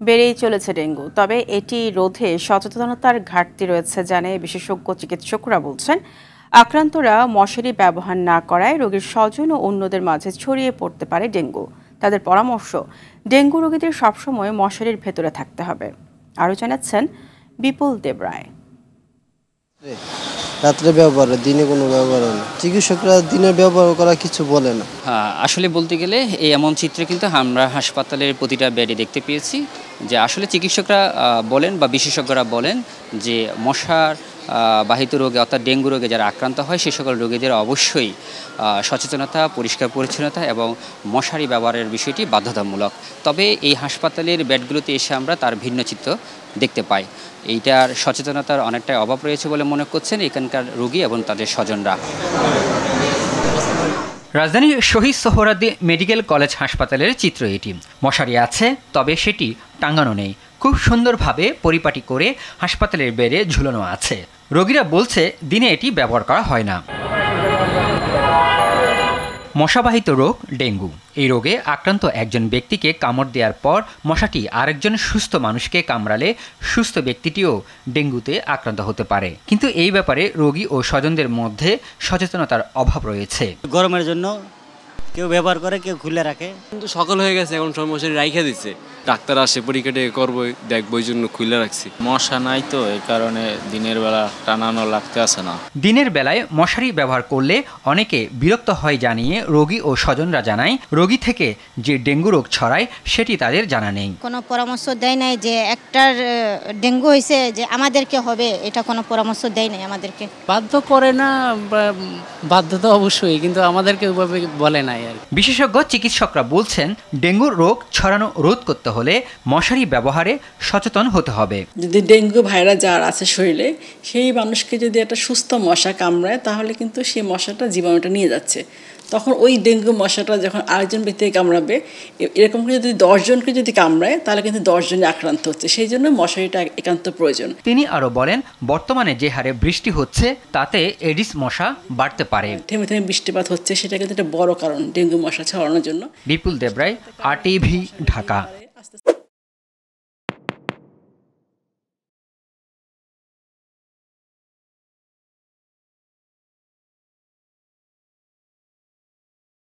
বেড়েই চলেছে ডেঙ্গু, তবে এটি রোধে সচেতনতার ঘাটতি রয়েছে জানিয়ে বিশেষজ্ঞ চিকিৎসকরা বলছেন। আক্রান্তরা মশারি ব্যবহার না করায় রোগীর স্বজন ও অন্যদের মাঝে ছড়িয়ে পড়তে পারে ডেঙ্গু। তাদের পরামর্শ, ডেঙ্গু রোগীদের সবসময় মশারির ভেতরে থাকতে হবে। আরও জানাচ্ছেন বিপুল দেবরায়। রাত্রে ব্যবহার, দিনে কোনো ব্যবহার না। চিকিৎসকরা দিনে ব্যবহার করা কিছু বলে না। আসলে বলতে গেলে এই এমন চিত্র কিন্তু আমরা হাসপাতালের প্রতিটা বেডে দেখতে পেয়েছি যে আসলে চিকিৎসকরা বলেন বা বিশেষজ্ঞরা বলেন যে মশার বাহিত রোগে অর্থাৎ ডেঙ্গু রোগে যারা আক্রান্ত হয় সে সকল রোগীদের অবশ্যই সচেতনতা, পরিষ্কার পরিচ্ছন্নতা এবং মশারি ব্যবহারের বিষয়টি বাধ্যতামূলক। তবে এই হাসপাতালের বেডগুলোতে এসে আমরা তার ভিন্ন চিত্র দেখতে পাই। এইটার সচেতনতার অনেকটাই অভাব রয়েছে বলে মনে করছেন এখানকার রোগী এবং তাদের স্বজনরা। রাজধানীর শহীদ সোহরাওয়ার্দী মেডিকেল কলেজ হাসপাতালের চিত্র এটি। মশারি আছে, তবে সেটি টাঙানো নেই। খুব সুন্দরভাবে পরিপাটি করে হাসপাতালের বেডে ঝুলানো আছে। রোগীরা বলছে দিনে এটি ব্যবহার করা হয় না। মশাবাহিত রোগ ডেঙ্গু। এই রোগে আক্রান্ত একজন ব্যক্তিকে কামড় দেওয়ার পর মশাটি আরেকজন সুস্থ মানুষকে কামড়ালে সুস্থ ব্যক্তিটিও ডেঙ্গুতে আক্রান্ত হতে পারে। কিন্তু এই ব্যাপারে রোগী ও স্বজনদের মধ্যে সচেতনতার অভাব রয়েছে। গরমের জন্য কেউ ব্যবহার করে, কেউ খুলে রাখে। কিন্তু সকাল হয়ে গেছে, এখন সব মশারি রাইখা দিচ্ছে। ডাক্তার আসে, পরীক্ষা করবো, দেখবো, এই জন্য খুলে রাখছি। মশা নাই তো, এই কারণে দিনের বেলা টানানো লাগতে আসে না। দিনের বেলায় মশারি ব্যবহার করলে অনেকে বিরক্ত হয় জানিয়ে রোগী ও স্বজনরা জানায়, রোগী থেকে যে ডেঙ্গু রোগ ছড়ায় সেটি তাদের জানা নেই। কোনো পরামর্শ দেয় নাই যে একটার ডেঙ্গু হয়েছে যে আমাদেরকে হবে, এটা কোনো পরামর্শ দেয় নাই আমাদেরকে। বাধ্য করে না, বাধ্য তো অবশ্যই, কিন্তু আমাদেরকে ওইভাবে বলে নাই। বিশেষজ্ঞ চিকিৎসকরা বলছেন ডেঙ্গু রোগ ছড়ানো রোধ করতে হলে মশারি ব্যবহারে সচেতন হতে হবে। যদি ডেঙ্গু ভাইরাস যার আছে শরীরে, সেই মানুষকে যদি একটা সুস্থ মশা কামড়ায় তাহলে কিন্তু সেই মশাটা জীবাণুটা নিয়ে যাচ্ছে। তখন ওই ডেঙ্গু মশাটা যখন আরেকজন ব্যক্তিকে কামড়াবে, এরকম করে যদি 10 জনকে যদি কামড়ায় তাহলে কিন্তু 10 জনই আক্রান্ত হচ্ছে। সেই জন্য মশারিটা একান্ত প্রয়োজন। তিনি আরো বলেন, বর্তমানে যে হারে বৃষ্টি হচ্ছে তাতে এডিস মশা বাড়তে পারে। থেমে থেমে বৃষ্টিপাত হচ্ছে, সেটা কিন্তু একটা বড় কারণ ডেঙ্গু মশা ছড়ানোর জন্য। বিপুল দেবরায়, RTV, ঢাকা।